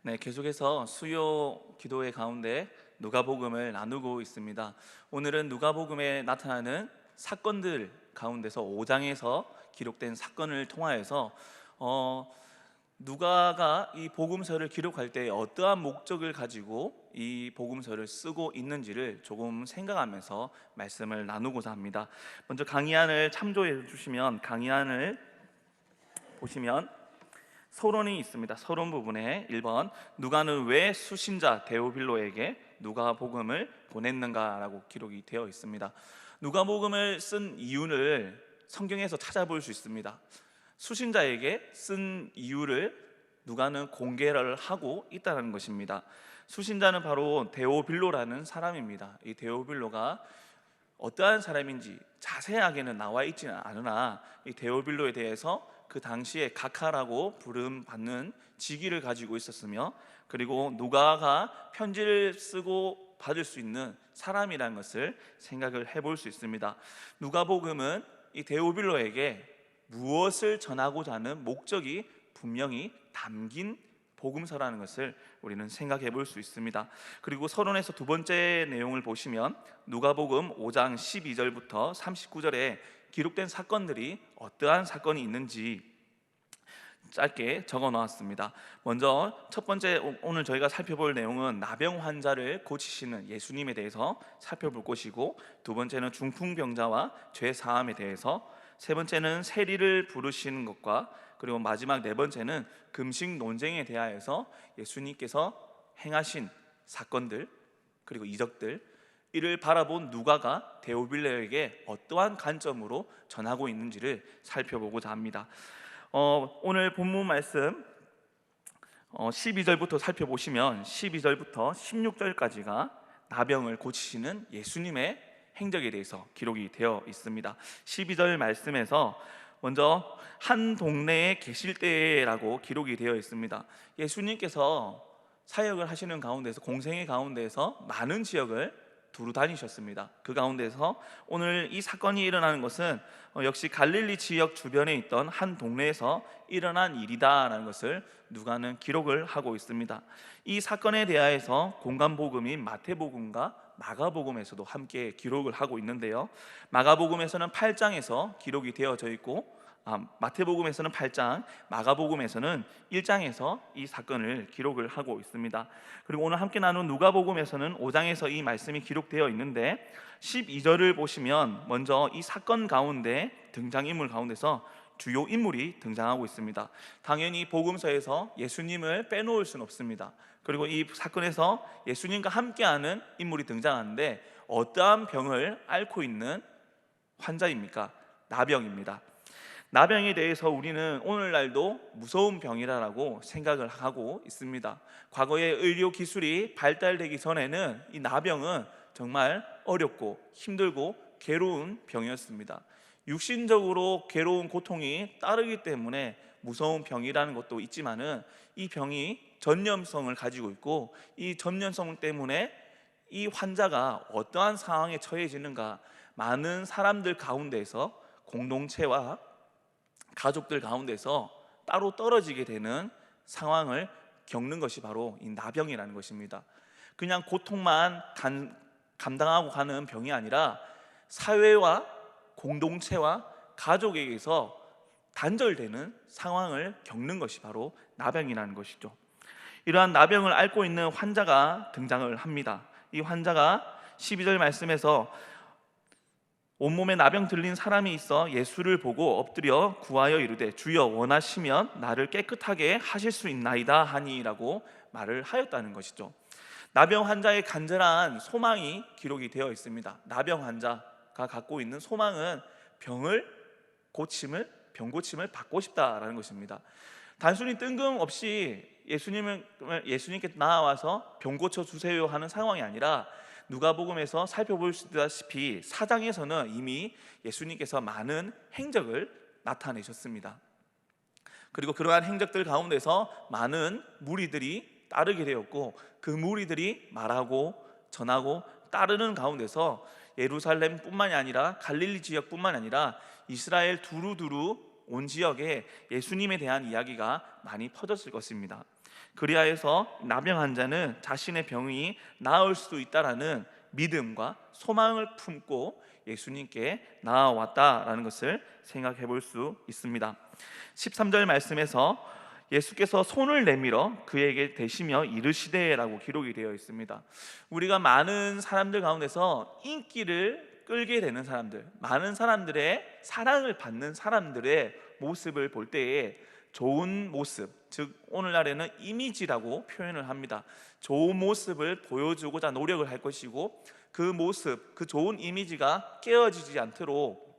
네, 계속해서 수요 기도회 가운데 누가복음을 나누고 있습니다. 오늘은 누가복음에 나타나는 사건들 가운데서 5장에서 기록된 사건을 통하여서 누가가 이 복음서를 기록할 때 어떠한 목적을 가지고 이 복음서를 쓰고 있는지를 조금 생각하면서 말씀을 나누고자 합니다. 먼저 강의안을 참조해 주시면, 강의안을 보시면 서론이 있습니다. 서론 부분에 1번, 누가는 왜 수신자 데오빌로에게 누가복음을 보냈는가라고 기록이 되어 있습니다. 누가복음을 쓴 이유를 성경에서 찾아볼 수 있습니다. 수신자에게 쓴 이유를 누가는 공개를 하고 있다는 것입니다. 수신자는 바로 데오빌로라는 사람입니다. 이 데오빌로가 어떠한 사람인지 자세하게는 나와 있지는 않으나 이 데오빌로에 대해서 그 당시에 각하라고 부름받는 직위를 가지고 있었으며, 그리고 누가가 편지를 쓰고 받을 수 있는 사람이라는 것을 생각을 해볼 수 있습니다. 누가복음은 이 데오빌로에게 무엇을 전하고자 하는 목적이 분명히 담긴 복음서라는 것을 우리는 생각해 볼 수 있습니다. 그리고 서론에서 두 번째 내용을 보시면 누가복음 5장 12절부터 39절에 기록된 사건들이 어떠한 사건이 있는지 짧게 적어 놓았습니다. 먼저 첫 번째, 오늘 저희가 살펴볼 내용은 나병 환자를 고치시는 예수님에 대해서 살펴볼 것이고, 두 번째는 중풍병자와 죄 사함에 대해서, 세 번째는 세리를 부르시는 것과, 그리고 마지막 네 번째는 금식 논쟁에 대하여서 예수님께서 행하신 사건들 그리고 이적들, 이를 바라본 누가가 데오빌로에게 어떠한 관점으로 전하고 있는지를 살펴보고자 합니다. 오늘 본문 말씀 12절부터 살펴보시면 12절부터 16절까지가 나병을 고치시는 예수님의 행적에 대해서 기록이 되어 있습니다. 12절 말씀에서 먼저 한 동네에 계실 때라고 기록이 되어 있습니다. 예수님께서 사역을 하시는 가운데서, 공생의 가운데서 많은 지역을 두루 다니셨습니다. 그 가운데서 오늘 이 사건이 일어나는 것은 역시 갈릴리 지역 주변에 있던 한 동네에서 일어난 일이다라는 것을 누가는 기록을 하고 있습니다. 이 사건에 대하여서 공간복음인 마태복음과 마가복음에서도 함께 기록을 하고 있는데요, 마가복음에서는 8장에서 기록이 되어져 있고, 마태복음에서는 8장, 마가복음에서는 1장에서 이 사건을 기록을 하고 있습니다. 그리고 오늘 함께 나눈 누가복음에서는 5장에서 이 말씀이 기록되어 있는데, 12절을 보시면 먼저 이 사건 가운데 등장인물 가운데서 주요 인물이 등장하고 있습니다. 당연히 복음서에서 예수님을 빼놓을 수는 없습니다. 그리고 이 사건에서 예수님과 함께하는 인물이 등장하는데, 어떠한 병을 앓고 있는 환자입니까? 나병입니다. 나병에 대해서 우리는 오늘날도 무서운 병이라고 생각을 하고 있습니다. 과거의 의료 기술이 발달되기 전에는 이 나병은 정말 어렵고 힘들고 괴로운 병이었습니다. 육신적으로 괴로운 고통이 따르기 때문에 무서운 병이라는 것도 있지만은, 이 병이 전염성을 가지고 있고, 이 전염성 때문에 이 환자가 어떠한 상황에 처해지는가, 많은 사람들 가운데서, 공동체와 가족들 가운데서 따로 떨어지게 되는 상황을 겪는 것이 바로 이 나병이라는 것입니다. 그냥 고통만 감당하고 가는 병이 아니라 사회와 공동체와 가족에게서 단절되는 상황을 겪는 것이 바로 나병이라는 것이죠. 이러한 나병을 앓고 있는 환자가 등장을 합니다. 이 환자가 12절 말씀에서 온몸에 나병 들린 사람이 있어 예수를 보고 엎드려 구하여 이르되 주여 원하시면 나를 깨끗하게 하실 수 있나이다 하니라고 말을 하였다는 것이죠. 나병 환자의 간절한 소망이 기록이 되어 있습니다. 나병 환자가 갖고 있는 소망은 병 고침을 받고 싶다라는 것입니다. 단순히 뜬금없이 예수님께 나와서 병 고쳐 주세요 하는 상황이 아니라, 누가복음에서 살펴볼 수 있다시피 4장에서는 이미 예수님께서 많은 행적을 나타내셨습니다. 그리고 그러한 행적들 가운데서 많은 무리들이 따르게 되었고, 그 무리들이 말하고 전하고 따르는 가운데서 예루살렘뿐만이 아니라 갈릴리 지역뿐만 아니라 이스라엘 두루두루 온 지역에 예수님에 대한 이야기가 많이 퍼졌을 것입니다. 그리하여서 나병 환자는 자신의 병이 나을 수도 있다라는 믿음과 소망을 품고 예수님께 나아왔다라는 것을 생각해 볼 수 있습니다. 13절 말씀에서 예수께서 손을 내밀어 그에게 대시며 이르시되라고 기록이 되어 있습니다. 우리가 많은 사람들 가운데서 인기를 끌게 되는 사람들, 많은 사람들의 사랑을 받는 사람들의 모습을 볼 때에 좋은 모습, 즉 오늘날에는 이미지라고 표현을 합니다. 좋은 모습을 보여주고자 노력을 할 것이고, 그 모습, 그 좋은 이미지가 깨어지지 않도록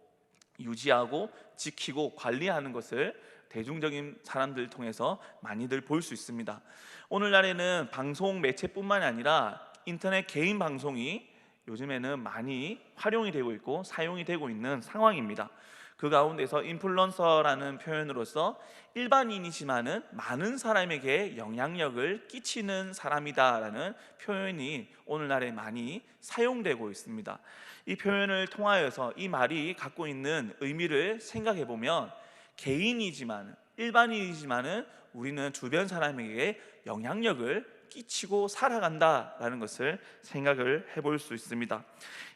유지하고 지키고 관리하는 것을 대중적인 사람들 통해서 많이들 볼 수 있습니다. 오늘날에는 방송 매체뿐만이 아니라 인터넷 개인 방송이 요즘에는 많이 활용이 되고 있고 사용이 되고 있는 상황입니다. 그 가운데서 인플루언서라는 표현으로서 일반인이지만은 많은 사람에게 영향력을 끼치는 사람이다라는 표현이 오늘날에 많이 사용되고 있습니다. 이 표현을 통하여서 이 말이 갖고 있는 의미를 생각해 보면, 개인이지만 일반인이지만은 우리는 주변 사람에게 영향력을 끼치고 살아간다라는 것을 생각을 해볼 수 있습니다.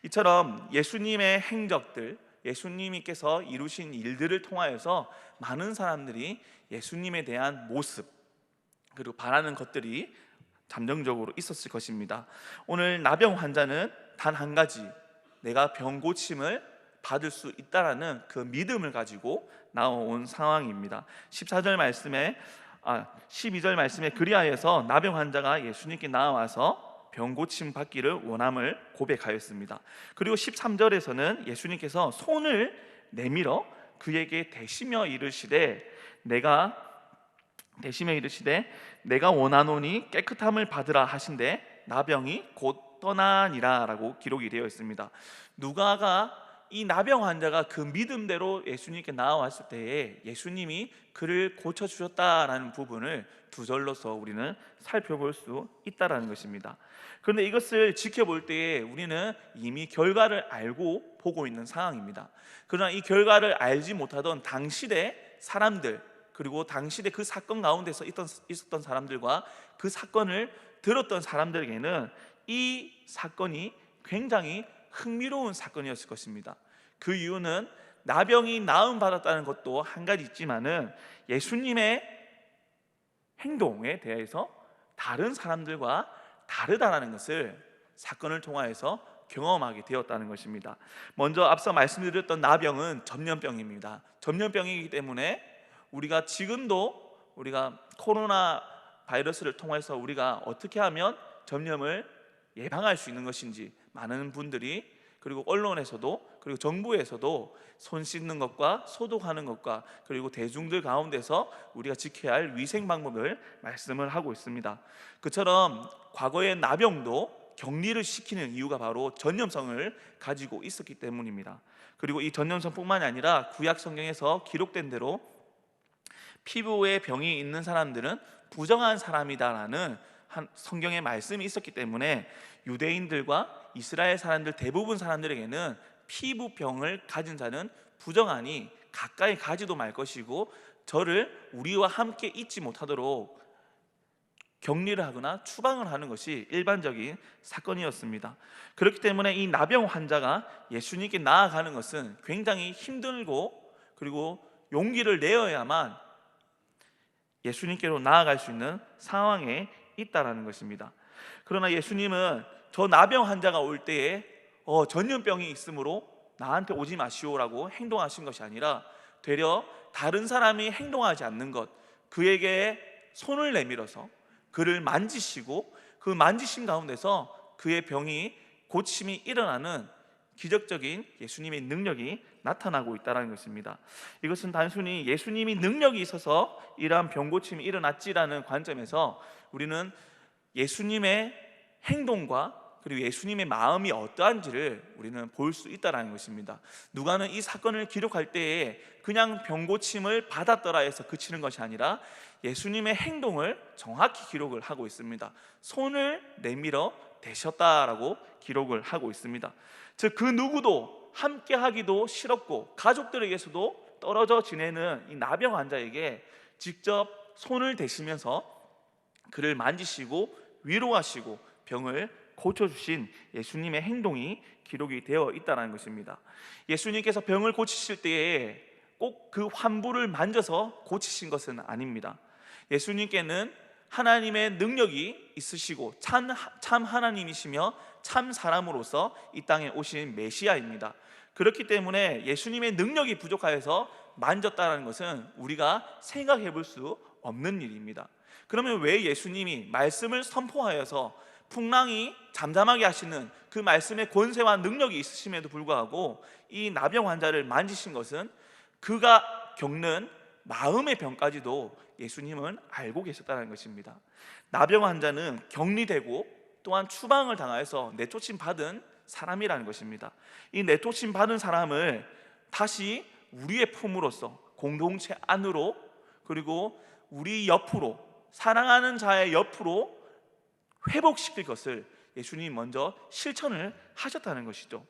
이처럼 예수님의 행적들, 예수님께서 이루신 일들을 통하여서 많은 사람들이 예수님에 대한 모습 그리고 바라는 것들이 잠정적으로 있었을 것입니다. 오늘 나병 환자는 단 한 가지, 내가 병 고침을 받을 수 있다라는 그 믿음을 가지고 나온 상황입니다. 12절 말씀에 그리하여서 나병 환자가 예수님께 나와서 병 고침 받기를 원함을 고백하였습니다. 그리고 13절에서는 예수님께서 손을 내밀어 그에게 대시며 이르시되 내가 원하노니 깨끗함을 받으라 하신대 나병이 곧 떠나니라 라고 기록이 되어 있습니다. 누가가 이 나병 환자가 그 믿음대로 예수님께 나아왔을 때에 예수님이 그를 고쳐주셨다라는 부분을 두 절로서 우리는 살펴볼 수 있다는 것입니다. 그런데 이것을 지켜볼 때에 우리는 이미 결과를 알고 보고 있는 상황입니다. 그러나 이 결과를 알지 못하던 당시의 사람들, 그리고 당시의 그 사건 가운데서 있었던 사람들과 그 사건을 들었던 사람들에게는 이 사건이 굉장히 흥미로운 사건이었을 것입니다. 그 이유는 나병이 나음 받았다는 것도 한 가지 있지만은 예수님의 행동에 대해서 다른 사람들과 다르다라는 것을 사건을 통하여서 경험하게 되었다는 것입니다. 먼저 앞서 말씀드렸던 나병은 전염병입니다. 전염병이기 때문에 우리가 지금도 우리가 코로나 바이러스를 통해서 우리가 어떻게 하면 전염을 예방할 수 있는 것인지 많은 분들이, 그리고 언론에서도 그리고 정부에서도 손 씻는 것과 소독하는 것과 그리고 대중들 가운데서 우리가 지켜야 할 위생 방법을 말씀을 하고 있습니다. 그처럼 과거의 나병도 격리를 시키는 이유가 바로 전염성을 가지고 있었기 때문입니다. 그리고 이 전염성뿐만이 아니라 구약 성경에서 기록된 대로 피부에 병이 있는 사람들은 부정한 사람이다라는 성경의 말씀이 있었기 때문에 유대인들과 이스라엘 사람들 대부분 사람들에게는 피부병을 가진 자는 부정하니 가까이 가지도 말 것이고 저를 우리와 함께 있지 못하도록 격리를 하거나 추방을 하는 것이 일반적인 사건이었습니다. 그렇기 때문에 이 나병 환자가 예수님께 나아가는 것은 굉장히 힘들고 그리고 용기를 내어야만 예수님께로 나아갈 수 있는 상황에 있다라는 것입니다. 그러나 예수님은 저 나병 환자가 올 때에 전염병이 있으므로 나한테 오지 마시오라고 행동하신 것이 아니라 되려 다른 사람이 행동하지 않는 것, 그에게 손을 내밀어서 그를 만지시고 그 만지신 가운데서 그의 병이 고침이 일어나는 기적적인 예수님의 능력이 나타나고 있다는 것입니다. 이것은 단순히 예수님이 능력이 있어서 이러한 병고침이 일어났지라는 관점에서 우리는 예수님의 행동과 그리고 예수님의 마음이 어떠한지를 우리는 볼 수 있다는 것입니다. 누가는 이 사건을 기록할 때에 그냥 병고침을 받았더라 해서 그치는 것이 아니라 예수님의 행동을 정확히 기록을 하고 있습니다. 손을 내밀어 대셨다라고 기록을 하고 있습니다. 즉 그 누구도 함께 하기도 싫었고 가족들에게서도 떨어져 지내는 이 나병 환자에게 직접 손을 대시면서 그를 만지시고 위로하시고 병을 고쳐주신 예수님의 행동이 기록이 되어 있다는 것입니다. 예수님께서 병을 고치실 때에 꼭 그 환부를 만져서 고치신 것은 아닙니다. 예수님께는 하나님의 능력이 있으시고 참 하나님이시며 참 사람으로서 이 땅에 오신 메시아입니다. 그렇기 때문에 예수님의 능력이 부족하여서 만졌다는 것은 우리가 생각해 볼 수 없는 일입니다. 그러면 왜 예수님이 말씀을 선포하여서 풍랑이 잠잠하게 하시는 그 말씀의 권세와 능력이 있으심에도 불구하고 이 나병 환자를 만지신 것은 그가 겪는 마음의 병까지도 예수님은 알고 계셨다는 것입니다. 나병 환자는 격리되고 또한 추방을 당하여서 내쫓임 받은 사람이라는 것입니다. 이 내쫓임 받은 사람을 다시 우리의 품으로서 공동체 안으로, 그리고 우리 옆으로, 사랑하는 자의 옆으로 회복시킬 것을 예수님이 먼저 실천을 하셨다는 것이죠.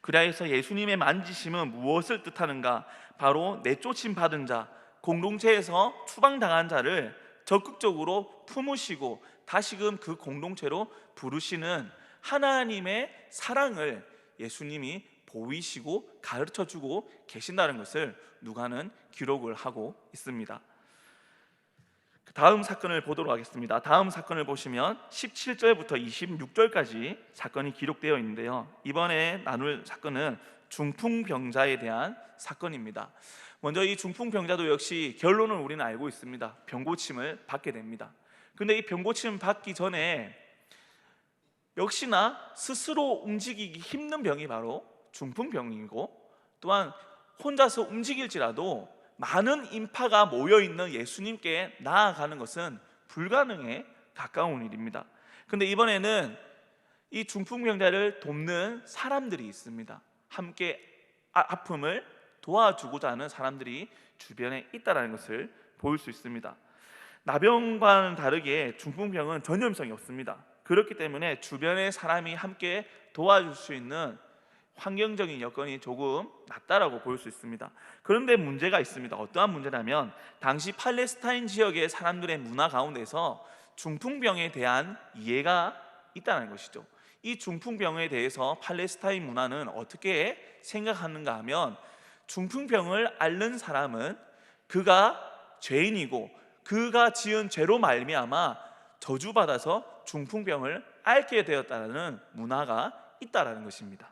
그래서 예수님의 만지심은 무엇을 뜻하는가? 바로 내쫓임 받은 자, 공동체에서 추방당한 자를 적극적으로 품으시고 다시금 그 공동체로 부르시는 하나님의 사랑을 예수님이 보이시고 가르쳐주고 계신다는 것을 누가는 기록을 하고 있습니다. 다음 사건을 보도록 하겠습니다. 다음 사건을 보시면 17절부터 26절까지 사건이 기록되어 있는데요, 이번에 나눌 사건은 중풍병자에 대한 사건입니다. 먼저 이 중풍병자도 역시 결론을 우리는 알고 있습니다. 병고침을 받게 됩니다. 근데 이 병고침을 받기 전에 역시나 스스로 움직이기 힘든 병이 바로 중풍병이고, 또한 혼자서 움직일지라도 많은 인파가 모여있는 예수님께 나아가는 것은 불가능에 가까운 일입니다. 그런데 이번에는 이 중풍병자를 돕는 사람들이 있습니다. 함께 아픔을 도와주고자 하는 사람들이 주변에 있다는 것을 볼 수 있습니다. 나병과는 다르게 중풍병은 전염성이 없습니다. 그렇기 때문에 주변의 사람이 함께 도와줄 수 있는 환경적인 여건이 조금 낮다라고 볼 수 있습니다. 그런데 문제가 있습니다. 어떠한 문제냐면 당시 팔레스타인 지역의 사람들의 문화 가운데서 중풍병에 대한 이해가 있다는 것이죠. 이 중풍병에 대해서 팔레스타인 문화는 어떻게 생각하는가 하면, 중풍병을 앓는 사람은 그가 죄인이고 그가 지은 죄로 말미암아 저주받아서 중풍병을 앓게 되었다는 문화가 있다는 것입니다.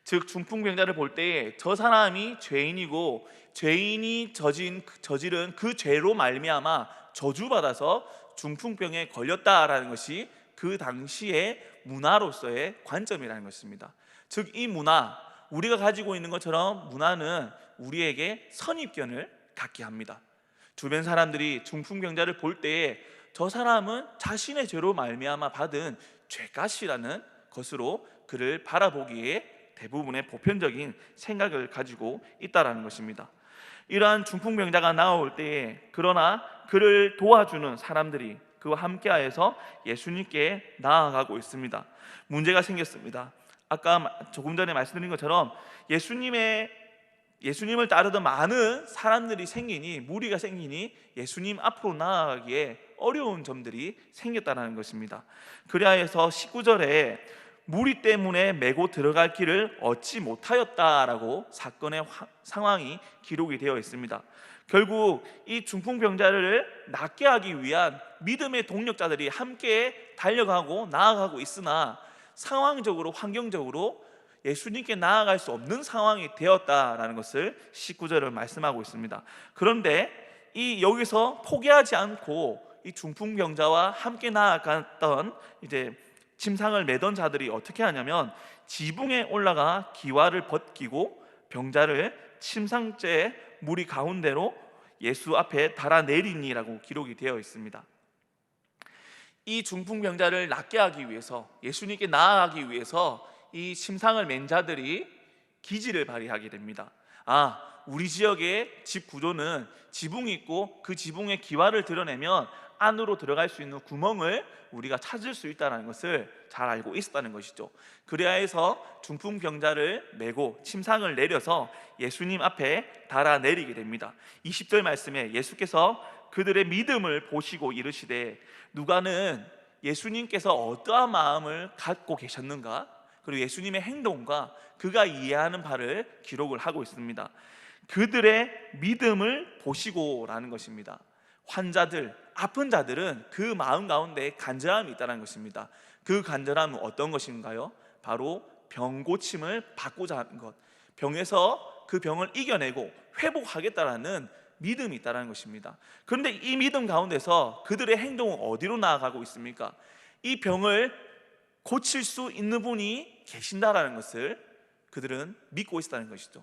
즉 중풍병자를 볼 때에 저 사람이 죄인이고 죄인이 저지른 그 죄로 말미암아 저주받아서 중풍병에 걸렸다라는 것이 그 당시의 문화로서의 관점이라는 것입니다. 즉 이 문화, 우리가 가지고 있는 것처럼 문화는 우리에게 선입견을 갖게 합니다. 주변 사람들이 중풍병자를 볼 때에 저 사람은 자신의 죄로 말미암아 받은 죄값이라는 것으로 그를 바라보기에 대부분의 보편적인 생각을 가지고 있다는 것입니다. 이러한 중풍병자가 나올 때에 그러나 그를 도와주는 사람들이 그와 함께하여서 예수님께 나아가고 있습니다. 문제가 생겼습니다. 아까 조금 전에 말씀드린 것처럼 예수님을 따르던 많은 사람들이 생기니, 무리가 생기니 예수님 앞으로 나아가기에 어려운 점들이 생겼다는 것입니다. 그리하여서 19절에 무리 때문에 메고 들어갈 길을 얻지 못하였다라고 사건의 상황이 기록이 되어 있습니다. 결국 이 중풍병자를 낫게 하기 위한 믿음의 동력자들이 함께 달려가고 나아가고 있으나 상황적으로, 환경적으로 예수님께 나아갈 수 없는 상황이 되었다라는 것을 19절을 말씀하고 있습니다. 그런데 여기서 포기하지 않고 이 중풍병자와 함께 나아갔던 침상을 매던 자들이 어떻게 하냐면 지붕에 올라가 기와를 벗기고 병자를 침상째 무리 가운데로 예수 앞에 달아내리니라고 기록이 되어 있습니다. 이 중풍병자를 낫게 하기 위해서, 예수님께 나아가기 위해서 이 침상을 맨 자들이 기지를 발휘하게 됩니다. 우리 지역의 집 구조는 지붕이 있고 그 지붕에 기와를 드러내면 안으로 들어갈 수 있는 구멍을 우리가 찾을 수 있다는 것을 잘 알고 있었다는 것이죠. 그래야 해서 중풍병자를 메고 침상을 내려서 예수님 앞에 달아내리게 됩니다. 20절 말씀에 예수께서 그들의 믿음을 보시고 이르시되, 누가는 예수님께서 어떠한 마음을 갖고 계셨는가, 그리고 예수님의 행동과 그가 이해하는 바를 기록을 하고 있습니다. 그들의 믿음을 보시고라는 것입니다. 환자들, 아픈 자들은 그 마음 가운데 간절함이 있다는 것입니다. 그 간절함은 어떤 것인가요? 바로 병 고침을 받고자 하는 것, 병에서 그 병을 이겨내고 회복하겠다라는 믿음이 있다는 것입니다. 그런데 이 믿음 가운데서 그들의 행동은 어디로 나아가고 있습니까? 이 병을 고칠 수 있는 분이 계신다라는 것을 그들은 믿고 있었다는 것이죠.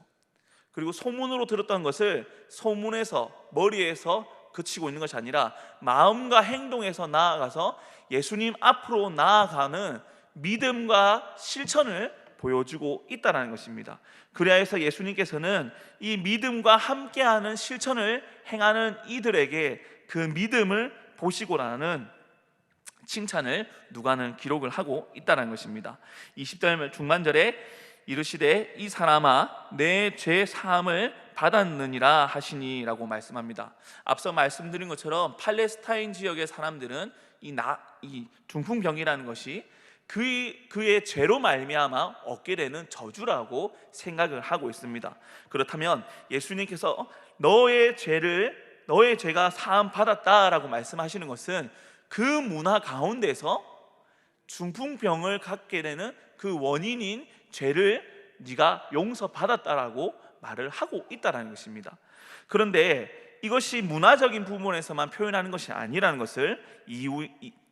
그리고 소문으로 들었던 것을 소문에서, 머리에서 그치고 있는 것이 아니라 마음과 행동에서 나아가서 예수님 앞으로 나아가는 믿음과 실천을 보여주고 있다는 것입니다. 그래야 해서 예수님께서는 이 믿음과 함께하는 실천을 행하는 이들에게 그 믿음을 보시고라는 칭찬을 누가는 기록을 하고 있다는 것입니다. 20절 중반절에 이르시되 이 사람아 내 죄 사함을 받았느니라 하시니 라고 말씀합니다. 앞서 말씀드린 것처럼 팔레스타인 지역의 사람들은 이 중풍병이라는 것이 그의 죄로 말미암아 얻게 되는 저주라고 생각을 하고 있습니다. 그렇다면 예수님께서 너의 죄가 사함 받았다라고 말씀하시는 것은 그 문화 가운데서 중풍병을 갖게 되는 그 원인인 죄를 네가 용서받았다라고 말을 하고 있다는 것입니다. 그런데 이것이 문화적인 부분에서만 표현하는 것이 아니라는 것을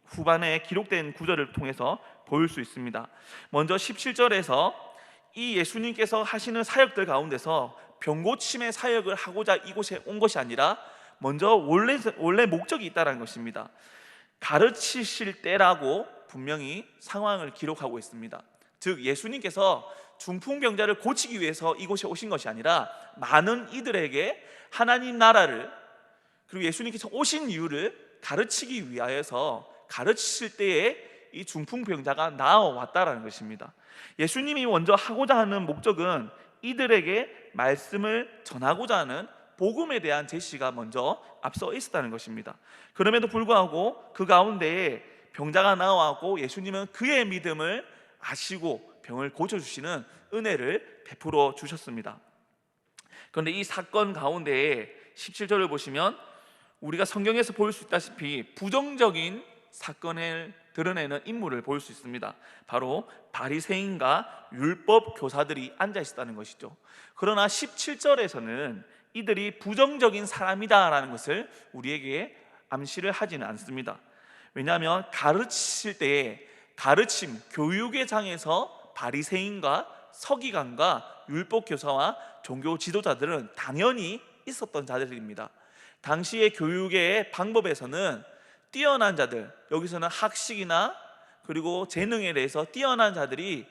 후반에 기록된 구절을 통해서 보일 수 있습니다. 먼저 17절에서 이 예수님께서 하시는 사역들 가운데서 병고침의 사역을 하고자 이곳에 온 것이 아니라 먼저 원래 목적이 있다는 것입니다. 가르치실 때라고 분명히 상황을 기록하고 있습니다. 즉 예수님께서 중풍병자를 고치기 위해서 이곳에 오신 것이 아니라 많은 이들에게 하나님 나라를, 그리고 예수님께서 오신 이유를 가르치기 위하여서 가르치실 때에 이 중풍병자가 나아왔다라는 것입니다. 예수님이 먼저 하고자 하는 목적은 이들에게 말씀을 전하고자 하는 복음에 대한 제시가 먼저 앞서 있었다는 것입니다. 그럼에도 불구하고 그 가운데에 병자가 나와고 예수님은 그의 믿음을 아시고 병을 고쳐주시는 은혜를 베풀어 주셨습니다. 그런데 이 사건 가운데에 17절을 보시면 우리가 성경에서 볼 수 있다시피 부정적인 사건을 드러내는 인물을 볼 수 있습니다. 바로 바리새인과 율법 교사들이 앉아 있었다는 것이죠. 그러나 17절에서는 이들이 부정적인 사람이다라는 것을 우리에게 암시를 하지는 않습니다. 왜냐하면 가르치실 때에 가르침, 교육의 장에서 바리새인과 서기관과 율법 교사와 종교 지도자들은 당연히 있었던 자들입니다. 당시의 교육의 방법에서는 뛰어난 자들, 여기서는 학식이나 그리고 재능에 대해서 뛰어난 자들이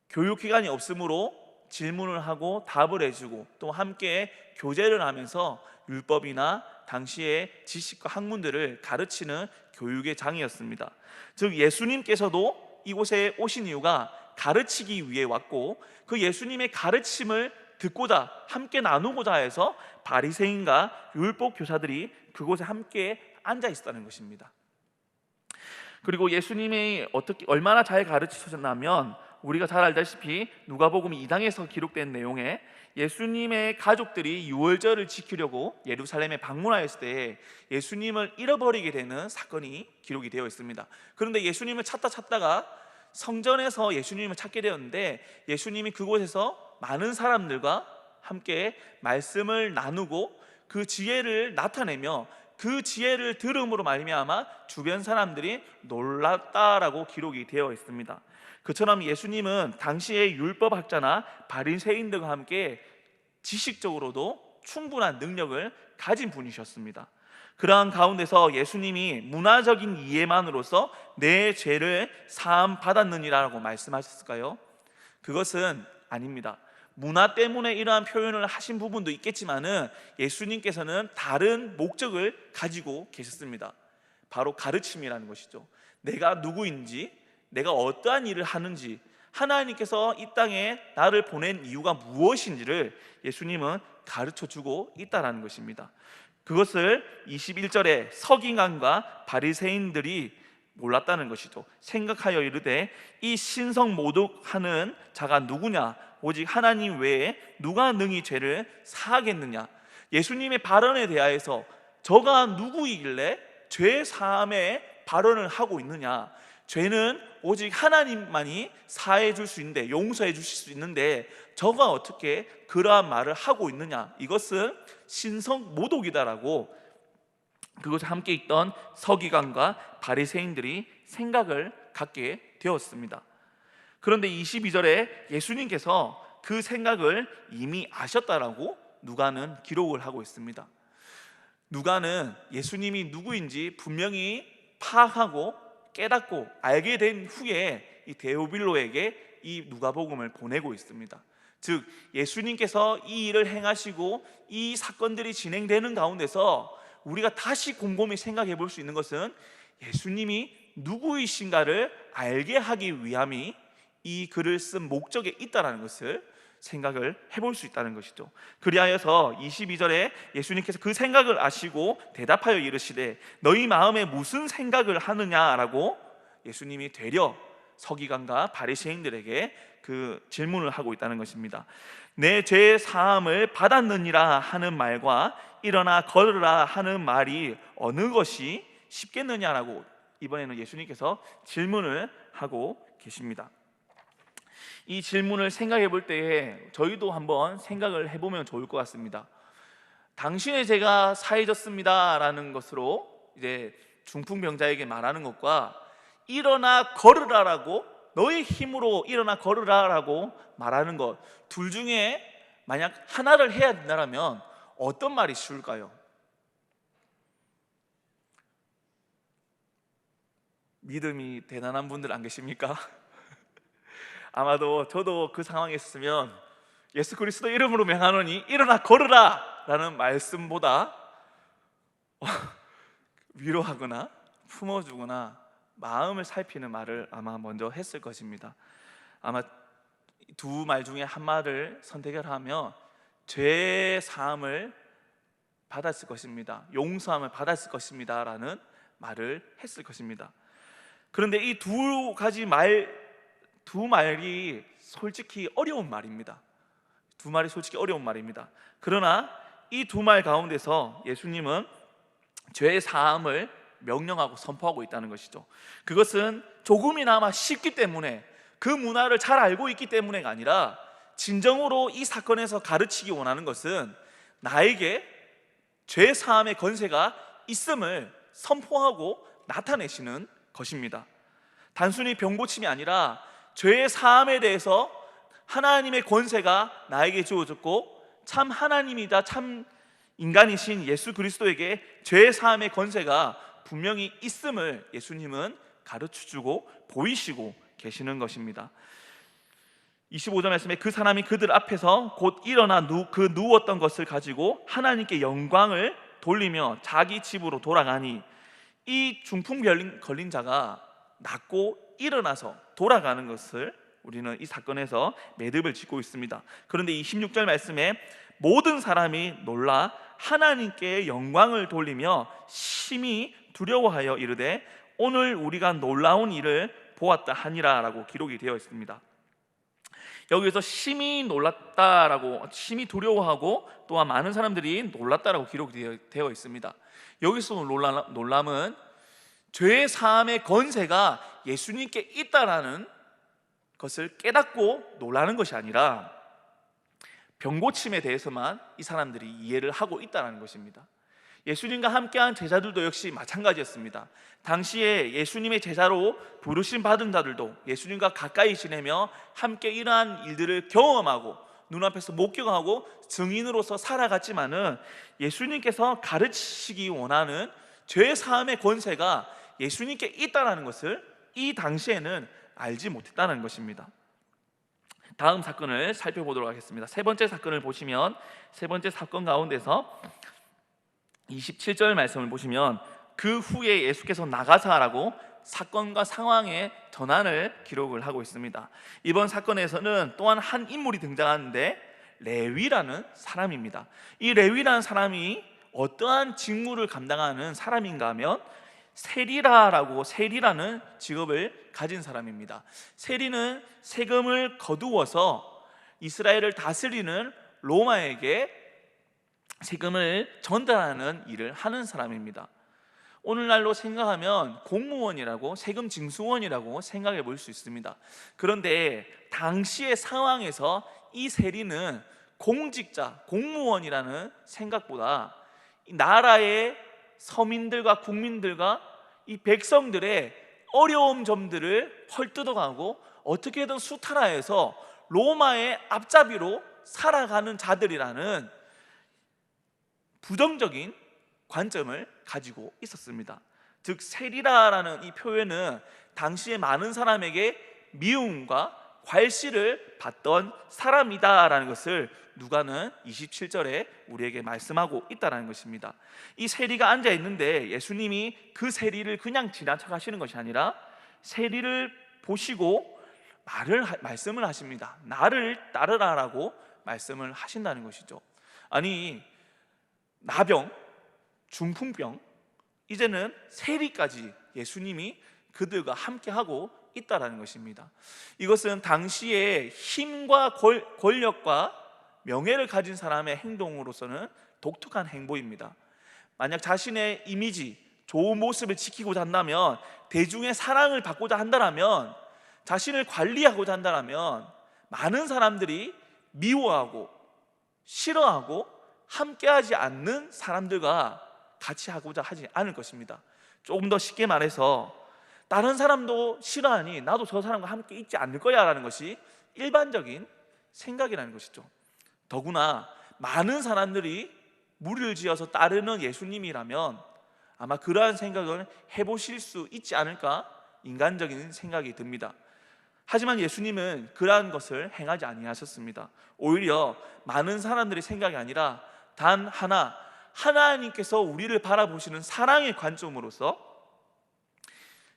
교육기관이 없으므로 질문을 하고 답을 해주고 또 함께 교제를 하면서 율법이나 당시의 지식과 학문들을 가르치는 교육의 장이었습니다. 즉 예수님께서도 이곳에 오신 이유가 가르치기 위해 왔고, 그 예수님의 가르침을 듣고자 함께 나누고자 해서 바리새인과 율법 교사들이 그곳에 함께 앉아 있었다는 것입니다. 그리고 예수님이 얼마나 잘 가르치셨냐면 우리가 잘 알다시피 누가복음 2장에서 기록된 내용에 예수님의 가족들이 유월절을 지키려고 예루살렘에 방문하였을 때 예수님을 잃어버리게 되는 사건이 기록이 되어 있습니다. 그런데 예수님을 찾다가 성전에서 예수님을 찾게 되었는데 예수님이 그곳에서 많은 사람들과 함께 말씀을 나누고 그 지혜를 나타내며 그 지혜를 들음으로 말미암아 주변 사람들이 놀랐다라고 기록이 되어 있습니다. 그처럼 예수님은 당시의 율법학자나 바리새인들과 함께 지식적으로도 충분한 능력을 가진 분이셨습니다. 그러한 가운데서 예수님이 문화적인 이해만으로서 내 죄를 사함 받았느니라고 말씀하셨을까요? 그것은 아닙니다. 문화 때문에 이러한 표현을 하신 부분도 있겠지만은 예수님께서는 다른 목적을 가지고 계셨습니다. 바로 가르침이라는 것이죠. 내가 누구인지, 내가 어떠한 일을 하는지, 하나님께서 이 땅에 나를 보낸 이유가 무엇인지를 예수님은 가르쳐주고 있다는 것입니다. 그것을 21절에 서기관과 바리새인들이 몰랐다는 것이죠. 생각하여 이르되 이 신성모독하는 자가 누구냐? 오직 하나님 외에 누가 능히 죄를 사하겠느냐? 예수님의 발언에 대하여서 저가 누구이길래 죄 사함의 발언을 하고 있느냐? 죄는 오직 하나님만이 사해 줄 수 있는데, 용서해 주실 수 있는데 저가 어떻게 그러한 말을 하고 있느냐? 이것은 신성모독이다라고 그것에 함께 있던 서기관과 바리새인들이 생각을 갖게 되었습니다. 그런데 22절에 예수님께서 그 생각을 이미 아셨다라고 누가는 기록을 하고 있습니다. 누가는 예수님이 누구인지 분명히 파악하고 깨닫고 알게 된 후에 이 데오빌로에게 이 누가복음을 보내고 있습니다. 즉 예수님께서 이 일을 행하시고 이 사건들이 진행되는 가운데서 우리가 다시 곰곰이 생각해 볼 수 있는 것은 예수님이 누구이신가를 알게 하기 위함이 이 글을 쓴 목적에 있다는 것을 생각을 해볼 수 있다는 것이죠. 그리하여서 22절에 예수님께서 그 생각을 아시고 대답하여 이르시되 너희 마음에 무슨 생각을 하느냐라고 예수님이 되려 서기관과 바리새인들에게 그 질문을 하고 있다는 것입니다. 내 죄 사함을 받았느니라 하는 말과 일어나 걸으라 하는 말이 어느 것이 쉽겠느냐라고 이번에는 예수님께서 질문을 하고 계십니다. 이 질문을 생각해 볼 때에 저희도 한번 생각을 해보면 좋을 것 같습니다. 당신의 죄가 사해졌습니다 라는 것으로 이제 중풍병자에게 말하는 것과 일어나 걸으라라고, 너의 힘으로 일어나 걸으라라고 말하는 것, 둘 중에 만약 하나를 해야 된다면 어떤 말이 쉬울까요? 믿음이 대단한 분들 안 계십니까? 아마도 저도 그 상황에 있었으면 예수 그리스도 이름으로 명하노니 일어나 걸으라 라는 말씀보다 위로하거나 품어주거나 마음을 살피는 말을 아마 먼저 했을 것입니다. 아마 두 말 중에 한 말을 선택을 하면 죄 사함을 받았을 것입니다. 용서함을 받았을 것입니다 라는 말을 했을 것입니다. 그런데 이 두 말이 솔직히 어려운 말입니다. 두 말이 솔직히 어려운 말입니다. 그러나 이 두 말 가운데서 예수님은 죄 사함을 명령하고 선포하고 있다는 것이죠. 그것은 조금이나마 쉽기 때문에, 그 문화를 잘 알고 있기 때문에가 아니라 진정으로 이 사건에서 가르치기 원하는 것은 나에게 죄 사함의 권세가 있음을 선포하고 나타내시는 것입니다. 단순히 병고침이 아니라 죄의 사함에 대해서 하나님의 권세가 나에게 주어졌고 참 하나님이다, 참 인간이신 예수 그리스도에게 죄의 사함의 권세가 분명히 있음을 예수님은 가르쳐주고 보이시고 계시는 것입니다. 25절 말씀에 그 사람이 그들 앞에서 곧 일어나 누웠던 것을 가지고 하나님께 영광을 돌리며 자기 집으로 돌아가니, 이 중풍 걸린 자가 낫고 일어나서 돌아가는 것을 우리는 이 사건에서 매듭을 짓고 있습니다. 그런데 이 16절 말씀에 모든 사람이 놀라 하나님께 영광을 돌리며 심히 두려워하여 이르되 오늘 우리가 놀라운 일을 보았다 하니라 라고 기록이 되어 있습니다. 여기서 심히 놀랐다라고, 심히 두려워하고 또한 많은 사람들이 놀랐다라고 기록이 되어 있습니다. 여기서 놀람은 죄의 사함의 권세가 예수님께 있다라는 것을 깨닫고 놀라는 것이 아니라 병고침에 대해서만 이 사람들이 이해를 하고 있다는 것입니다. 예수님과 함께한 제자들도 역시 마찬가지였습니다. 당시에 예수님의 제자로 부르심 받은 자들도 예수님과 가까이 지내며 함께 이러한 일들을 경험하고 눈앞에서 목격하고 증인으로서 살아갔지만은 예수님께서 가르치시기 원하는 죄 사함의 권세가 예수님께 있다는 것을 이 당시에는 알지 못했다는 것입니다. 다음 사건을 살펴보도록 하겠습니다. 세 번째 사건을 보시면, 세 번째 사건 가운데서 27절 말씀을 보시면 그 후에 예수께서 나가사라고 사건과 상황의 전환을 기록을 하고 있습니다. 이번 사건에서는 또한 한 인물이 등장하는데 레위라는 사람입니다. 이 레위라는 사람이 어떠한 직무를 감당하는 사람인가 하면 세리라는 직업을 가진 사람입니다. 세리는 세금을 거두어서 이스라엘을 다스리는 로마에게 세금을 전달하는 일을 하는 사람입니다. 오늘날로 생각하면 공무원이라고, 세금 징수원이라고 생각해 볼 수 있습니다. 그런데 당시의 상황에서 이 세리는 공직자, 공무원이라는 생각보다 이 나라의 서민들과 국민들과 이 백성들의 어려움 점들을 헐뜯어가고 어떻게든 수탈하여서 로마의 앞잡이로 살아가는 자들이라는 부정적인 관점을 가지고 있었습니다. 즉 세리라라는 이 표현은 당시에 많은 사람에게 미움과 괄시를 받던 사람이다라는 것을 누가는 27절에 우리에게 말씀하고 있다는 것입니다. 이 세리가 앉아 있는데 예수님이 그 세리를 그냥 지나쳐 가시는 것이 아니라 세리를 보시고 말씀을 하십니다. 나를 따르라라고 말씀을 하신다는 것이죠. 아니, 나병, 중풍병, 이제는 세리까지 예수님이 그들과 함께하고 있다는 것입니다. 이것은 당시에 힘과 권력과 명예를 가진 사람의 행동으로서는 독특한 행보입니다. 만약 자신의 이미지, 좋은 모습을 지키고자 한다면, 대중의 사랑을 받고자 한다면, 자신을 관리하고자 한다면 많은 사람들이 미워하고 싫어하고 함께하지 않는 사람들과 같이 하고자 하지 않을 것입니다. 조금 더 쉽게 말해서 다른 사람도 싫어하니 나도 저 사람과 함께 있지 않을 거야 라는 것이 일반적인 생각이라는 것이죠. 더구나 많은 사람들이 무리를 지어서 따르는 예수님이라면 아마 그러한 생각을 해보실 수 있지 않을까 인간적인 생각이 듭니다. 하지만 예수님은 그러한 것을 행하지 아니하셨습니다. 오히려 많은 사람들의 생각이 아니라 단 하나, 하나님께서 우리를 바라보시는 사랑의 관점으로서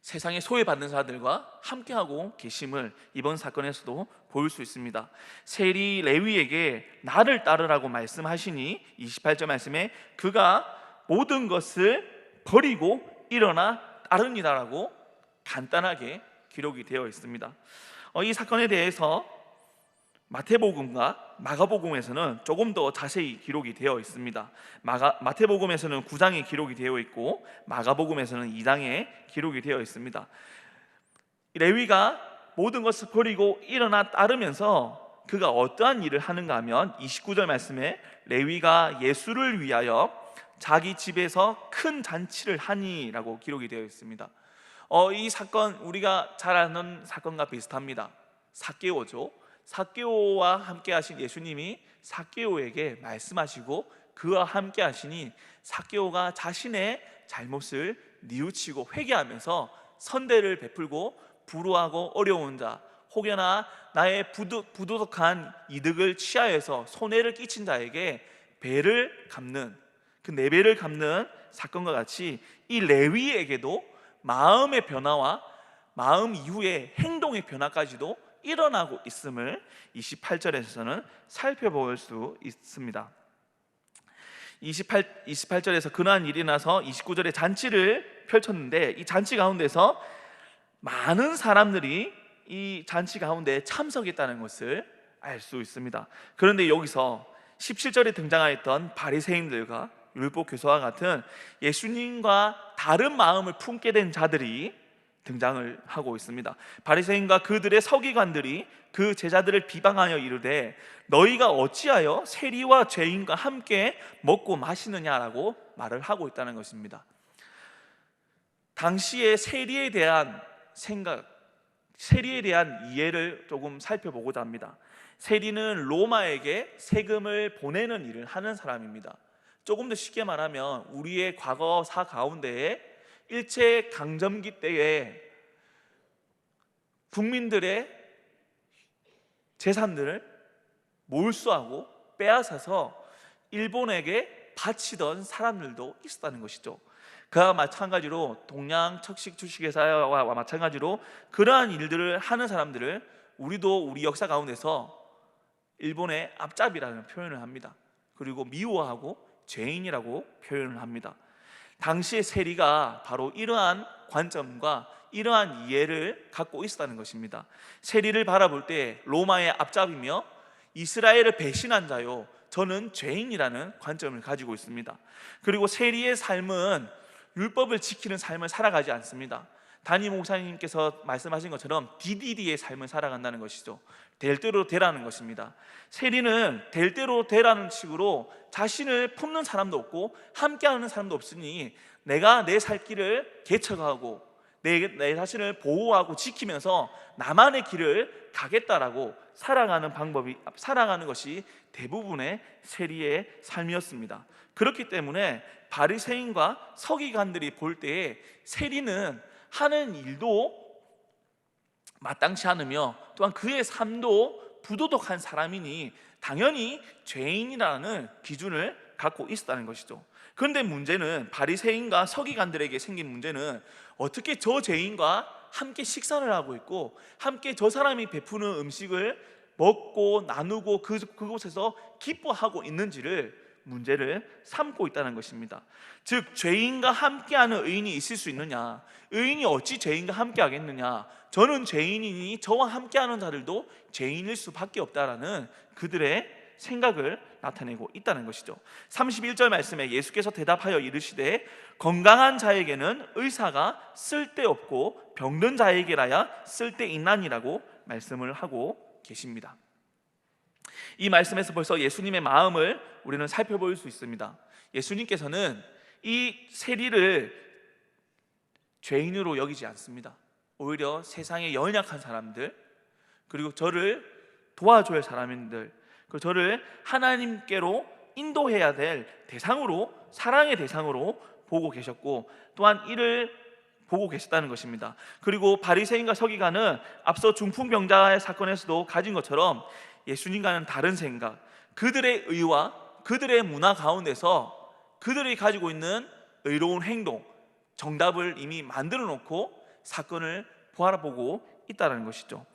세상에 소외받는 자들과 함께하고 계심을 이번 사건에서도 볼 수 있습니다. 세리 레위에게 나를 따르라고 말씀하시니 28절 말씀에 그가 모든 것을 버리고 일어나 따릅니다라고 간단하게 기록이 되어 있습니다. 이 사건에 대해서 마태복음과 마가복음에서는 조금 더 자세히 기록이 되어 있습니다. 마태복음에서는 9장에 기록이 되어 있고 마가복음에서는 2장에 기록이 되어 있습니다. 레위가 모든 것을 버리고 일어나 따르면서 그가 어떠한 일을 하는가 하면 29절 말씀에 레위가 예수를 위하여 자기 집에서 큰 잔치를 하니라고 기록이 되어 있습니다. 이 사건 우리가 잘 아는 사건과 비슷합니다. 삭개오죠. 삭개오와 함께 하신 예수님이 삭개오에게 말씀하시고 그와 함께 하시니 삭개오가 자신의 잘못을 뉘우치고 회개하면서 선대를 베풀고 불우하고 어려운 자, 혹여나 나의 부도덕한 이득을 취하여서 손해를 끼친 자에게 배를 갚는, 그 네 배를 갚는 사건과 같이 이 레위에게도 마음의 변화와 마음 이후의 행동의 변화까지도 일어나고 있음을 28절에서는 살펴볼 수 있습니다. 28절에서 그러한 일이 나서 29절에 잔치를 펼쳤는데 이 잔치 가운데서 많은 사람들이 이 잔치 가운데 참석했다는 것을 알 수 있습니다. 그런데 여기서 17절에 등장하였던 바리새인들과 율법 교사와 같은 예수님과 다른 마음을 품게 된 자들이 등장을 하고 있습니다. 바리새인과 그들의 서기관들이 그 제자들을 비방하여 이르되 너희가 어찌하여 세리와 죄인과 함께 먹고 마시느냐라고 말을 하고 있다는 것입니다. 당시의 세리에 대한 생각, 세리에 대한 이해를 조금 살펴보고자 합니다. 세리는 로마에게 세금을 보내는 일을 하는 사람입니다. 조금 더 쉽게 말하면 우리의 과거사 가운데에 일제 강점기 때에 국민들의 재산들을 몰수하고 빼앗아서 일본에게 바치던 사람들도 있었다는 것이죠. 그와 마찬가지로 동양 척식 주식회사와 마찬가지로 그러한 일들을 하는 사람들을 우리도 우리 역사 가운데서 일본의 앞잡이라는 표현을 합니다. 그리고 미워하고 죄인이라고 표현을 합니다. 당시의 세리가 바로 이러한 관점과 이러한 이해를 갖고 있었다는 것입니다. 세리를 바라볼 때 로마의 앞잡이며 이스라엘을 배신한 자요, 저는 죄인이라는 관점을 가지고 있습니다. 그리고 세리의 삶은 율법을 지키는 삶을 살아가지 않습니다. 담임 목사님께서 말씀하신 것처럼 DDD의 삶을 살아간다는 것이죠. 될 대로 되라는 것입니다. 세리는 될 대로 되라는 식으로 자신을 품는 사람도 없고 함께하는 사람도 없으니 내가 내 살 길을 개척하고 내 자신을 보호하고 지키면서 나만의 길을 가겠다라고 살아가는 것이 대부분의 세리의 삶이었습니다. 그렇기 때문에 바리새인과 서기관들이 볼 때에 세리는 하는 일도 마땅치 않으며 또한 그의 삶도 부도덕한 사람이니 당연히 죄인이라는 기준을 갖고 있었다는 것이죠. 그런데 문제는 바리새인과 서기관들에게 생긴 문제는 어떻게 저 죄인과 함께 식사를 하고 있고 함께 저 사람이 베푸는 음식을 먹고 나누고 그곳에서 기뻐하고 있는지를 문제를 삼고 있다는 것입니다. 즉 죄인과 함께하는 의인이 있을 수 있느냐, 의인이 어찌 죄인과 함께하겠느냐, 저는 죄인이니 저와 함께하는 자들도 죄인일 수밖에 없다라는 그들의 생각을 나타내고 있다는 것이죠. 31절 말씀에 예수께서 대답하여 이르시되 건강한 자에게는 의사가 쓸데없고 병든 자에게라야 쓸데있나니라고 말씀을 하고 계십니다. 이 말씀에서 벌써 예수님의 마음을 우리는 살펴볼 수 있습니다. 예수님께서는 이 세리를 죄인으로 여기지 않습니다. 오히려 세상에 연약한 사람들, 그리고 저를 도와줘야 할 사람들, 그리고 저를 하나님께로 인도해야 될 대상으로, 사랑의 대상으로 보고 계셨고 또한 이를 보고 계셨다는 것입니다. 그리고 바리새인과 서기관은 앞서 중풍병자의 사건에서도 가진 것처럼 예수님과는 다른 생각, 그들의 의와 그들의 문화 가운데서 그들이 가지고 있는 의로운 행동, 정답을 이미 만들어 놓고 사건을 바라보고 있다는 것이죠.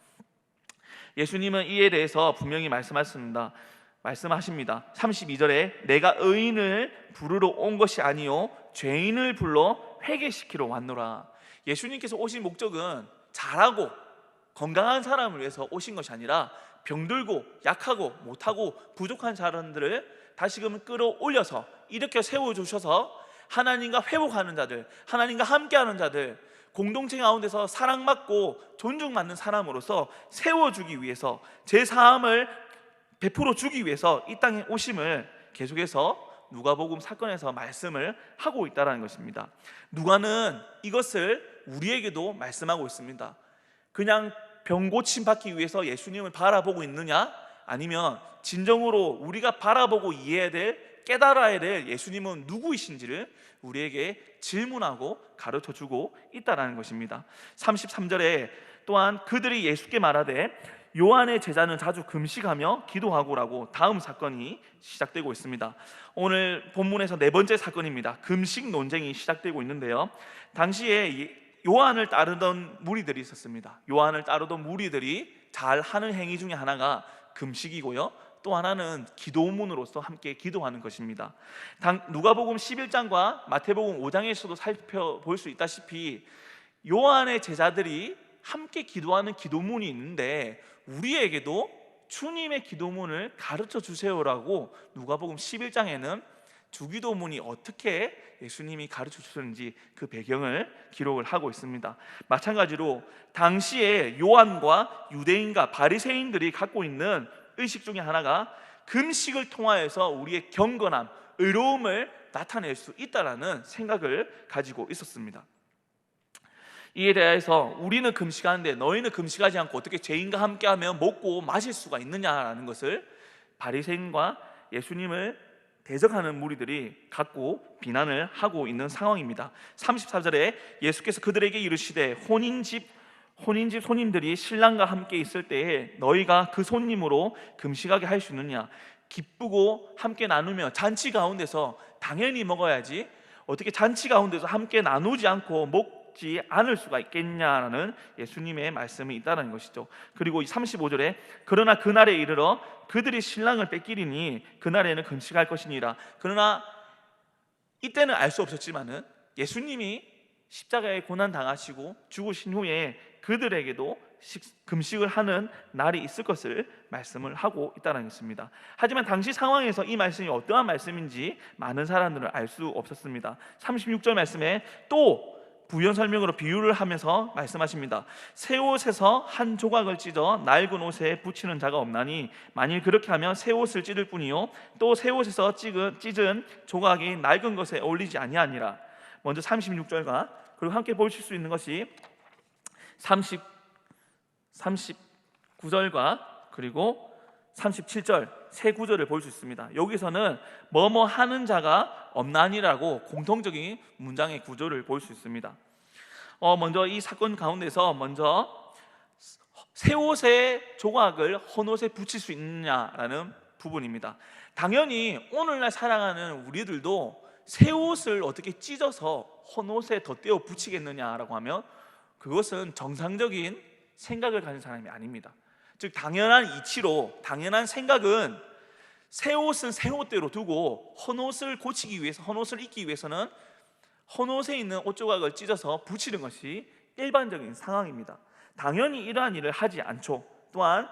예수님은 이에 대해서 분명히 말씀하십니다. 32절에 내가 의인을 부르러 온 것이 아니요 죄인을 불러 회개시키러 왔노라. 예수님께서 오신 목적은 잘하고 건강한 사람을 위해서 오신 것이 아니라 병들고 약하고 못하고 부족한 사람들을 다시금 끌어올려서 일으켜 세워주셔서 하나님과 회복하는 자들, 하나님과 함께하는 자들, 공동체 가운데서 사랑받고 존중받는 사람으로서 세워주기 위해서, 제사함을 베풀어 주기 위해서 이 땅에 오심을 계속해서 누가복음 사건에서 말씀을 하고 있다는 것입니다. 누가는 이것을 우리에게도 말씀하고 있습니다. 그냥 병 고침 받기 위해서 예수님을 바라보고 있느냐, 아니면 진정으로 우리가 바라보고 이해해야 될, 깨달아야 될 예수님은 누구이신지를 우리에게 질문하고 가르쳐주고 있다는 것입니다. 33절에 또한 그들이 예수께 말하되 요한의 제자는 자주 금식하며 기도하고라고 다음 사건이 시작되고 있습니다. 오늘 본문에서 네 번째 사건입니다. 금식 논쟁이 시작되고 있는데요, 당시에 요한을 따르던 무리들이 있었습니다. 요한을 따르던 무리들이 잘 하는 행위 중에 하나가 금식이고요, 또 하나는 기도문으로서 함께 기도하는 것입니다. 누가복음 11장과 마태복음 5장에서도 살펴볼 수 있다시피 요한의 제자들이 함께 기도하는 기도문이 있는데 우리에게도 주님의 기도문을 가르쳐 주세요라고 누가복음 11장에는 주기도문이 어떻게 예수님이 가르쳐 주셨는지 그 배경을 기록을 하고 있습니다. 마찬가지로 당시에 요한과 유대인과 바리새인들이 갖고 있는 의식 중에 하나가 금식을 통하여서 우리의 경건함, 의로움을 나타낼 수 있다라는 생각을 가지고 있었습니다. 이에 대해서 우리는 금식하는데 너희는 금식하지 않고 어떻게 죄인과 함께하며 먹고 마실 수가 있느냐라는 것을 바리새인과 예수님을 대적하는 무리들이 갖고 비난을 하고 있는 상황입니다. 34절에 예수께서 그들에게 이르시되 혼인집 손님들이 신랑과 함께 있을 때에 너희가 그 손님으로 금식하게 할 수 있느냐? 기쁘고 함께 나누며 잔치 가운데서 당연히 먹어야지 어떻게 잔치 가운데서 함께 나누지 않고 먹지 않을 수가 있겠냐라는 예수님의 말씀이 있다는 것이죠. 그리고 35절에 그러나 그날에 이르러 그들이 신랑을 뺏기리니 그날에는 금식할 것이니라. 그러나 이때는 알 수 없었지만은 예수님이 십자가에 고난 당하시고 죽으신 후에 그들에게도 금식을 하는 날이 있을 것을 말씀을 하고 있다는 것입니다. 하지만 당시 상황에서 이 말씀이 어떠한 말씀인지 많은 사람들은 알 수 없었습니다. 36절 말씀에 또 부연 설명으로 비유를 하면서 말씀하십니다. 새 옷에서 한 조각을 찢어 낡은 옷에 붙이는 자가 없나니 만일 그렇게 하면 새 옷을 찢을 뿐이요 또 새 옷에서 찢은 조각이 낡은 것에 어울리지 아니하니라. 먼저 36절과 그리고 함께 보실 수 있는 것이 39절과 그리고 37절 세 구절을 볼 수 있습니다. 여기서는 뭐뭐 하는 자가 없나니라고 공통적인 문장의 구조를 볼 수 있습니다. 먼저 이 사건 가운데서 먼저 새 옷의 조각을 헌 옷에 붙일 수 있느냐라는 부분입니다. 당연히 오늘날 살아가는 우리들도 새 옷을 어떻게 찢어서 헌 옷에 덧대어 붙이겠느냐라고 하면 그것은 정상적인 생각을 가진 사람이 아닙니다. 즉 당연한 이치로 당연한 생각은 새 옷은 새 옷대로 두고 헌 옷을 고치기 위해서 헌 옷을 입기 위해서는 헌 옷에 있는 옷 조각을 찢어서 붙이는 것이 일반적인 상황입니다. 당연히 이러한 일을 하지 않죠. 또한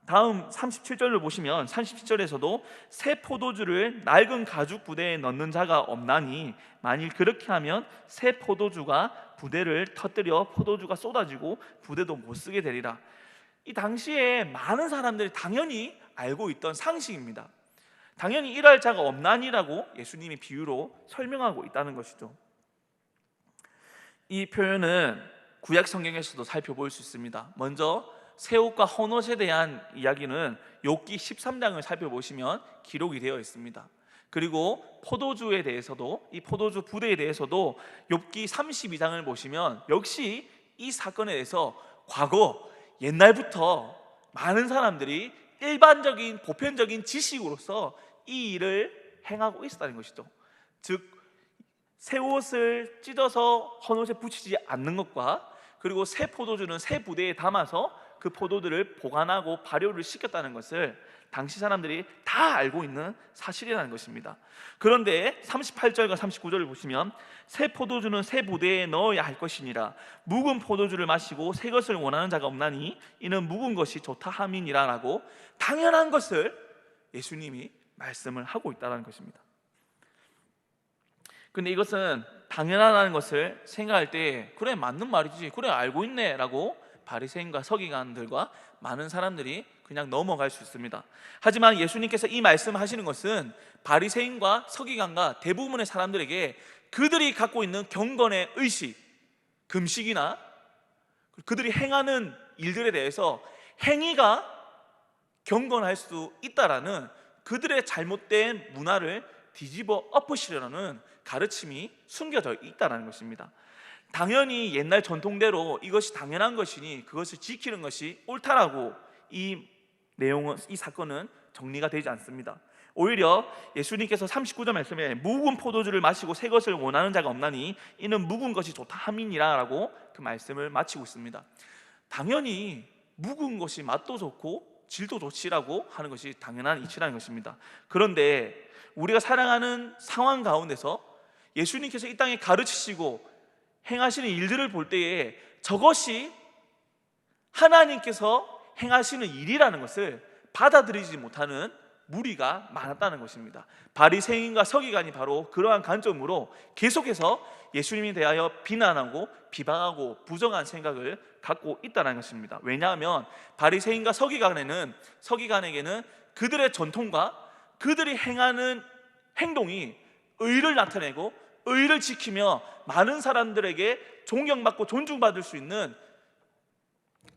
다음 37절을 보시면 37절에서도 새 포도주를 낡은 가죽 부대에 넣는 자가 없나니 만일 그렇게 하면 새 포도주가 부대를 터뜨려 포도주가 쏟아지고 부대도 못 쓰게 되리라. 이 당시에 많은 사람들이 당연히 알고 있던 상식입니다. 당연히 이럴 자가 없나니라고 예수님이 비유로 설명하고 있다는 것이죠. 이 표현은 구약 성경에서도 살펴볼 수 있습니다. 먼저 새 옷과 헌 옷에 대한 이야기는 욥기 13장을 살펴보시면 기록이 되어 있습니다. 그리고 포도주에 대해서도 이 포도주 부대에 대해서도 욥기 32장을 보시면 역시 이 사건에 대해서 과거 옛날부터 많은 사람들이 일반적인 보편적인 지식으로서 이 일을 행하고 있었다는 것이죠. 즉 새 옷을 찢어서 헌 옷에 붙이지 않는 것과 그리고 새 포도주는 새 부대에 담아서 그 포도들을 보관하고 발효를 시켰다는 것을 당시 사람들이 다 알고 있는 사실이라는 것입니다. 그런데 38절과 39절을 보시면 새 포도주는 새 부대에 넣어야 할 것이니라. 묵은 포도주를 마시고 새 것을 원하는 자가 없나니 이는 묵은 것이 좋다 함이니라 라고 당연한 것을 예수님이 말씀을 하고 있다는 것입니다. 근데 이것은 당연하다는 것을 생각할 때 그래 맞는 말이지 그래 알고 있네 라고 바리새인과 서기관들과 많은 사람들이 그냥 넘어갈 수 있습니다. 하지만 예수님께서 이 말씀하시는 것은 바리새인과 서기관과 대부분의 사람들에게 그들이 갖고 있는 경건의 의식, 금식이나 그들이 행하는 일들에 대해서 행위가 경건할 수 있다라는 그들의 잘못된 문화를 뒤집어 엎으시려는 가르침이 숨겨져 있다는 것입니다. 당연히 옛날 전통대로 이것이 당연한 것이니 그것을 지키는 것이 옳다라고 이 내용은 이 사건은 정리가 되지 않습니다. 오히려 예수님께서 39절 말씀에 묵은 포도주를 마시고 새 것을 원하는 자가 없나니 이는 묵은 것이 좋다 함이니라 라고 그 말씀을 마치고 있습니다. 당연히 묵은 것이 맛도 좋고 질도 좋지라고 하는 것이 당연한 이치라는 것입니다. 그런데 우리가 살아가는 상황 가운데서 예수님께서 이 땅에 가르치시고 행하시는 일들을 볼 때에 저것이 하나님께서 행하시는 일이라는 것을 받아들이지 못하는 무리가 많았다는 것입니다. 바리새인과 서기관이 바로 그러한 관점으로 계속해서 예수님에 대하여 비난하고 비방하고 부정한 생각을 갖고 있다는 것입니다. 왜냐하면 바리새인과 서기관에게는 그들의 전통과 그들이 행하는 행동이 의를 나타내고 의를 지키며 많은 사람들에게 존경받고 존중받을 수 있는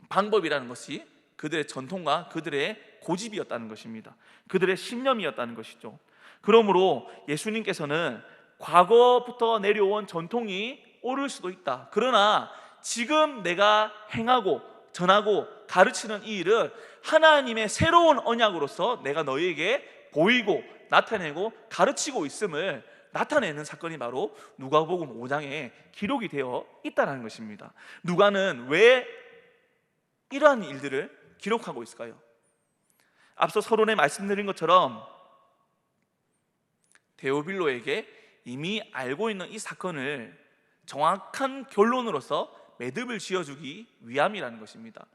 방법이라는 것이 그들의 전통과 그들의 고집이었다는 것입니다. 그들의 신념이었다는 것이죠. 그러므로 예수님께서는 과거부터 내려온 전통이 옳을 수도 있다. 그러나 지금 내가 행하고 전하고 가르치는 이 일은 하나님의 새로운 언약으로서 내가 너희에게 보이고 나타내고 가르치고 있음을 나타내는 사건이 바로 누가복음 5장에 기록이 되어 있다는 것입니다. 누가는 왜 이러한 일들을 기록하고 있을까요? 앞서 서론에 말씀드린 것처럼 데오빌로에게 이미 알고 있는 이 사건을 정확한 결론으로서 매듭을 지어주기 위함이라는 것입니다.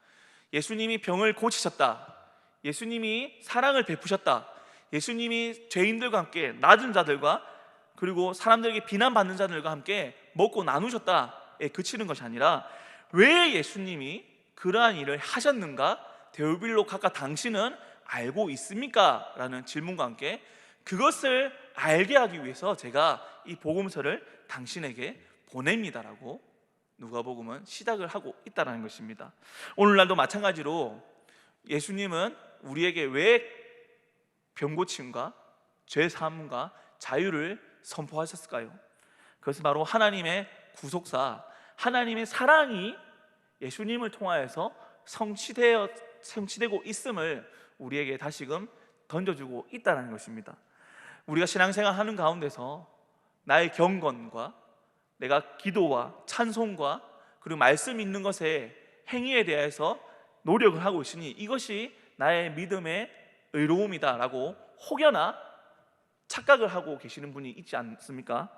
예수님이 병을 고치셨다, 예수님이 사랑을 베푸셨다, 예수님이 죄인들과 함께, 낮은 자들과 그리고 사람들에게 비난받는 자들과 함께 먹고 나누셨다에 그치는 것이 아니라 왜 예수님이 그러한 일을 하셨는가, 데오빌로 각하 당신은 알고 있습니까? 라는 질문과 함께 그것을 알게 하기 위해서 제가 이 복음서를 당신에게 보냅니다라고 누가복음은 시작을 하고 있다는 것입니다. 오늘날도 마찬가지로 예수님은 우리에게 왜 병고침과 죄 사함과 자유를 선포하셨을까요? 그것은 바로 하나님의 구속사, 하나님의 사랑이 예수님을 통하여서 성취되고 있음을 우리에게 다시금 던져주고 있다는 것입니다. 우리가 신앙생활 하는 가운데서 나의 경건과 내가 기도와 찬송과 그리고 말씀 있는 것에 행위에 대해서 노력을 하고 있으니 이것이 나의 믿음의 의로움이다라고 혹여나 착각을 하고 계시는 분이 있지 않습니까?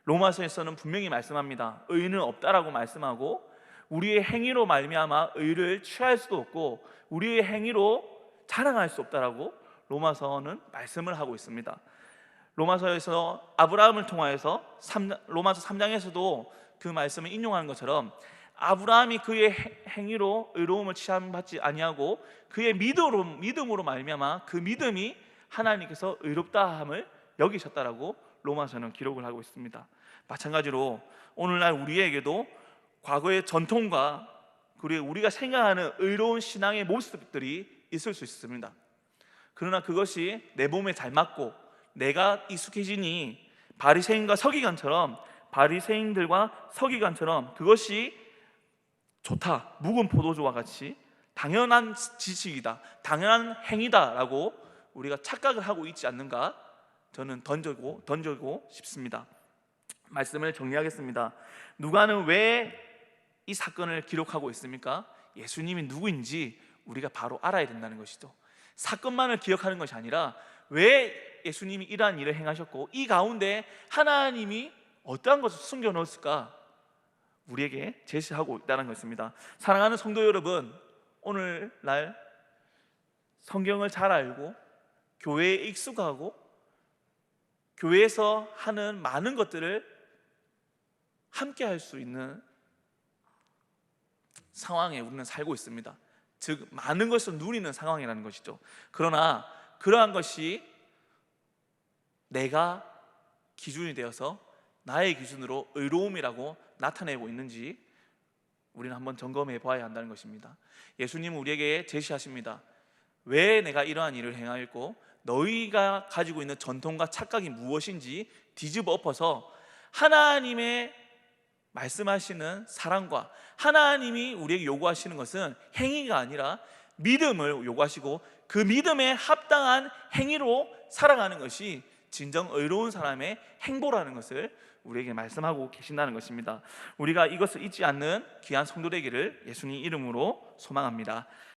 로마서에서는 분명히 말씀합니다. 의는 없다라고 말씀하고 우리의 행위로 말미암아 의를 취할 수도 없고 우리의 행위로 자랑할 수 없다라고 로마서는 말씀을 하고 있습니다. 로마서에서 아브라함을 통하여서 로마서 3장에서도 그 말씀을 인용하는 것처럼 아브라함이 그의 행위로 의로움을 취함받지 아니하고 그의 믿음으로 말미암아 그 믿음이 하나님께서 의롭다함을 여기셨다라고 로마서는 기록을 하고 있습니다. 마찬가지로 오늘날 우리에게도 과거의 전통과 그리고 우리가 생각하는 의로운 신앙의 모습들이 있을 수 있습니다. 그러나 그것이 내 몸에 잘 맞고 내가 익숙해지니 바리새인들과 서기관처럼 그것이 좋다, 묵은 포도주와 같이 당연한 지식이다, 당연한 행위다라고 우리가 착각을 하고 있지 않는가 저는 던지고 싶습니다. 말씀을 정리하겠습니다. 누가는 왜 이 사건을 기록하고 있습니까? 예수님이 누구인지 우리가 바로 알아야 된다는 것이죠. 사건만을 기억하는 것이 아니라 왜 예수님이 이러한 일을 행하셨고 이 가운데 하나님이 어떠한 것을 숨겨놓았을까 우리에게 제시하고 있다는 것입니다. 사랑하는 성도 여러분, 오늘날 성경을 잘 알고 교회에 익숙하고 교회에서 하는 많은 것들을 함께 할 수 있는 상황에 우리는 살고 있습니다. 즉 많은 것을 누리는 상황이라는 것이죠. 그러나 그러한 것이 내가 기준이 되어서 나의 기준으로 의로움이라고 나타내고 있는지 우리는 한번 점검해 봐야 한다는 것입니다. 예수님은 우리에게 제시하십니다. 왜 내가 이러한 일을 행하였고 너희가 가지고 있는 전통과 착각이 무엇인지 뒤집어 엎어서 하나님의 말씀하시는 사랑과 하나님이 우리에게 요구하시는 것은 행위가 아니라 믿음을 요구하시고 그 믿음에 합당한 행위로 살아가는 것이 진정 의로운 사람의 행보라는 것을 우리에게 말씀하고 계신다는 것입니다. 우리가 이것을 잊지 않는 귀한 성도 되기를 예수님 이름으로 소망합니다.